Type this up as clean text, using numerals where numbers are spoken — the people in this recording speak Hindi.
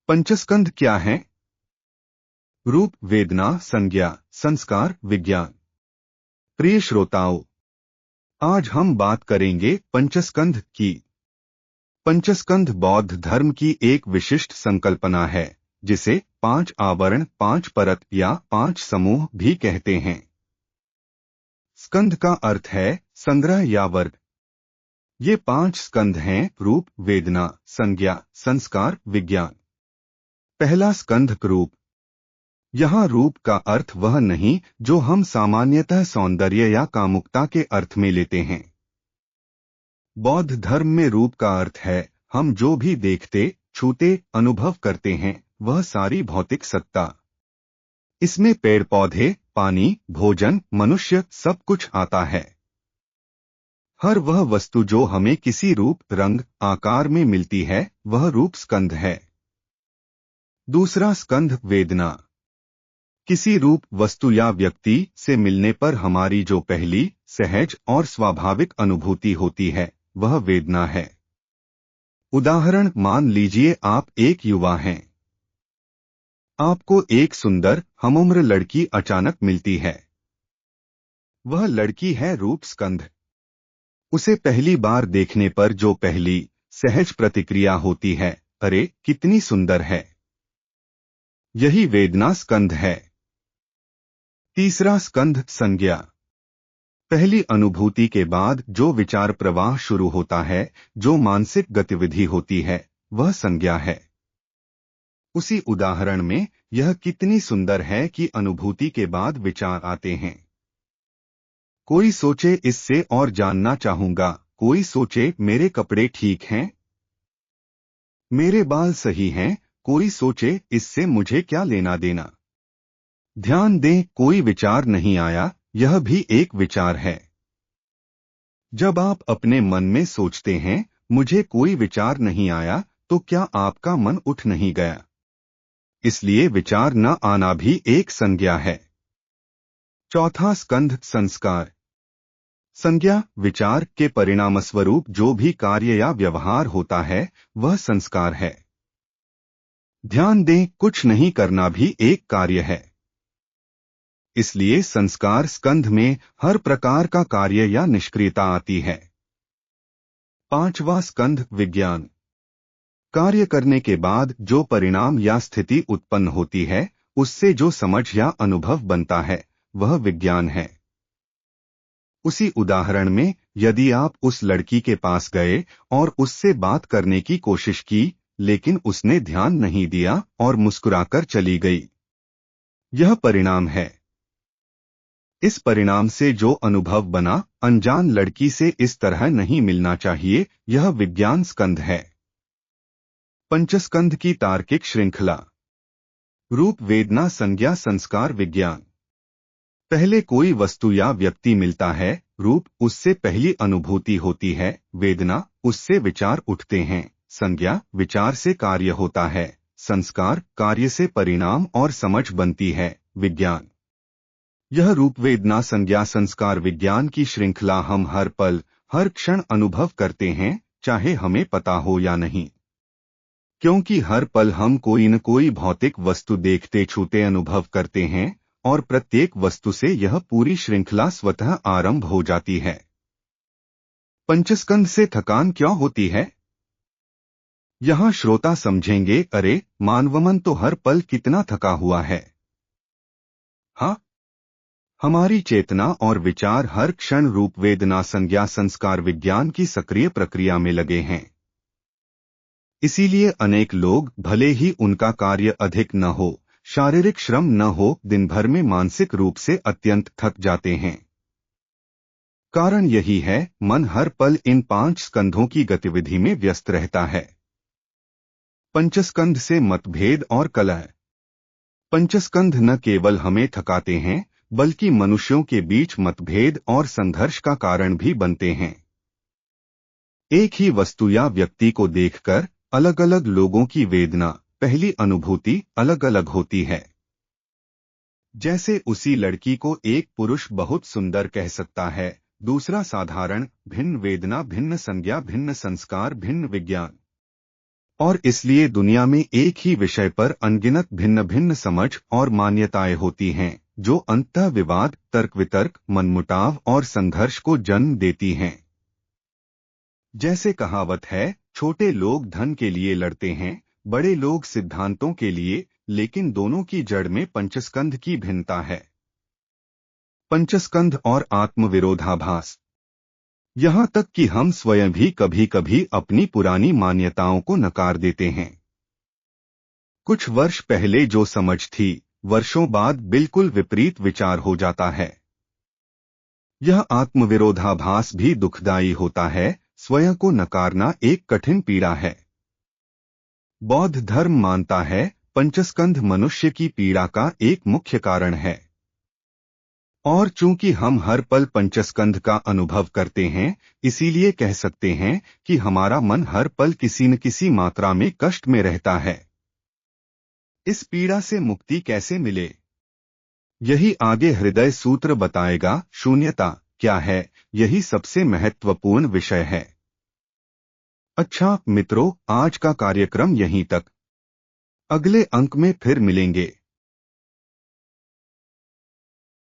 पंचस्कंध क्या है? रूप, वेदना, संज्ञा, संस्कार, विज्ञान। प्रिय श्रोताओं, आज हम बात करेंगे पंचस्कंध की। पंचस्कंध बौद्ध धर्म की एक विशिष्ट संकल्पना है, जिसे 5 आवरण, 5 परत या 5 समूह भी कहते हैं। स्कंध का अर्थ है संग्रह या वर्ग। ये 5 स्कंध हैं: रूप, वेदना, संज्ञा, संस्कार, विज्ञान। पहला स्कंध, रूप। यहाँ रूप का अर्थ वह नहीं जो हम सामान्यतः सौंदर्य या कामुकता के अर्थ में लेते हैं। बौद्ध धर्म में रूप का अर्थ है हम जो भी देखते, छूते, अनुभव करते हैं, वह सारी भौतिक सत्ता। इसमें पेड़ पौधे, पानी, भोजन, मनुष्य, सब कुछ आता है। हर वह वस्तु जो हमें किसी रूप, रंग, आकार में मिलती है, वह रूप स्कंध है। दूसरा स्कंध, वेदना। किसी रूप, वस्तु या व्यक्ति से मिलने पर हमारी जो पहली, सहज और स्वाभाविक अनुभूति होती है, वह वेदना है। उदाहरण, मान लीजिए आप एक युवा हैं। आपको एक सुंदर, हमउम्र लड़की अचानक मिलती है। वह लड़की है रूप स्कंध। उसे पहली बार देखने पर जो पहली, सहज प्रतिक्रिया होती है, अरे कितनी सुंदर है, यही वेदना स्कंध है। तीसरा स्कंध, संज्ञा। पहली अनुभूति के बाद जो विचार प्रवाह शुरू होता है, जो मानसिक गतिविधि होती है, वह संज्ञा है। उसी उदाहरण में यह कितनी सुंदर है कि अनुभूति के बाद विचार आते हैं। कोई सोचे इससे और जानना चाहूंगा, कोई सोचे मेरे कपड़े ठीक हैं, मेरे बाल सही हैं, कोई सोचे इससे मुझे क्या लेना देना। ध्यान दें, कोई विचार नहीं आया, यह भी एक विचार है। जब आप अपने मन में सोचते हैं मुझे कोई विचार नहीं आया, तो क्या आपका मन उठ नहीं गया? इसलिए विचार न आना भी एक संज्ञा है। चौथा स्कंध, संस्कार। संज्ञा, विचार के परिणामस्वरूप जो भी कार्य या व्यवहार होता है, वह संस्कार है। ध्यान दें, कुछ नहीं करना भी एक कार्य है। इसलिए संस्कार स्कंध में हर प्रकार का कार्य या निष्क्रियता आती है। पांचवा स्कंध, विज्ञान। कार्य करने के बाद जो परिणाम या स्थिति उत्पन्न होती है, उससे जो समझ या अनुभव बनता है, वह विज्ञान है। उसी उदाहरण में यदि आप उस लड़की के पास गए और उससे बात करने की कोशिश की, लेकिन उसने ध्यान नहीं दिया और मुस्कुराकर चली गई, यह परिणाम है। इस परिणाम से जो अनुभव बना, अनजान लड़की से इस तरह नहीं मिलना चाहिए, यह विज्ञान स्कंध है। पंचस्कंध की तार्किक श्रृंखला। रूप, वेदना, संज्ञा, संस्कार, विज्ञान। पहले कोई वस्तु या व्यक्ति मिलता है, रूप, उससे पहली अनुभूति होती है, वेदना, उससे विचार उठते हैं, संज्ञा, विचार से कार्य होता है, संस्कार, कार्य से परिणाम और समझ बनती है, विज्ञान। यह रूप, वेदना, संज्ञा, संस्कार, विज्ञान की श्रृंखला हम हर पल, हर क्षण अनुभव करते हैं, चाहे हमें पता हो या नहीं। क्योंकि हर पल हम कोई न कोई भौतिक वस्तु देखते, छूते, अनुभव करते हैं, और प्रत्येक वस्तु से यह पूरी श्रृंखला स्वतः आरंभ हो जाती है। पंचस्कंध से थकान क्यों होती है? यहाँ श्रोता समझेंगे, अरे मानवमन तो हर पल कितना थका हुआ है। हाँ, हमारी चेतना और विचार हर क्षण रूप, वेदना, संज्ञा, संस्कार, विज्ञान की सक्रिय प्रक्रिया में लगे हैं। इसीलिए अनेक लोग, भले ही उनका कार्य अधिक न हो, शारीरिक श्रम न हो, दिन भर में मानसिक रूप से अत्यंत थक जाते हैं। कारण यही है, मन हर पल इन 5 स्कंधों की गतिविधि में व्यस्त रहता है। पंचस्कंध से मतभेद और कलह। पंचस्कंध न केवल हमें थकाते हैं, बल्कि मनुष्यों के बीच मतभेद और संघर्ष का कारण भी बनते हैं। एक ही वस्तु या व्यक्ति को देखकर अलग अलग लोगों की वेदना, पहली अनुभूति अलग अलग होती है। जैसे उसी लड़की को एक पुरुष बहुत सुंदर कह सकता है, दूसरा साधारण, भिन्न वेदना, भिन्न संज्ञा, भिन्न संस्कार, भिन्न विज्ञान। और इसलिए दुनिया में एक ही विषय पर अनगिनत भिन्न भिन्न समझ और मान्यताएं होती हैं, जो अंततः विवाद, तर्क वितर्क, मनमुटाव और संघर्ष को जन्म देती हैं। जैसे कहावत है, छोटे लोग धन के लिए लड़ते हैं, बड़े लोग सिद्धांतों के लिए, लेकिन दोनों की जड़ में पंचस्कंध की भिन्नता है। पंचस्कंध और आत्मविरोधाभास। यहाँ तक कि हम स्वयं भी कभी कभी अपनी पुरानी मान्यताओं को नकार देते हैं। कुछ वर्ष पहले जो समझ थी, वर्षों बाद बिल्कुल विपरीत विचार हो जाता है। यह आत्मविरोधाभास भी दुखदायी होता है। स्वयं को नकारना एक कठिन पीड़ा है। बौद्ध धर्म मानता है, पंचस्कंध मनुष्य की पीड़ा का एक मुख्य कारण है। और चूंकि हम हर पल पंचस्कंध का अनुभव करते हैं, इसीलिए कह सकते हैं कि हमारा मन हर पल किसी न किसी मात्रा में कष्ट में रहता है। इस पीड़ा से मुक्ति कैसे मिले, यही आगे हृदय सूत्र बताएगा। शून्यता क्या है, यही सबसे महत्वपूर्ण विषय है। अच्छा मित्रों, आज का कार्यक्रम यहीं तक। अगले अंक में फिर मिलेंगे।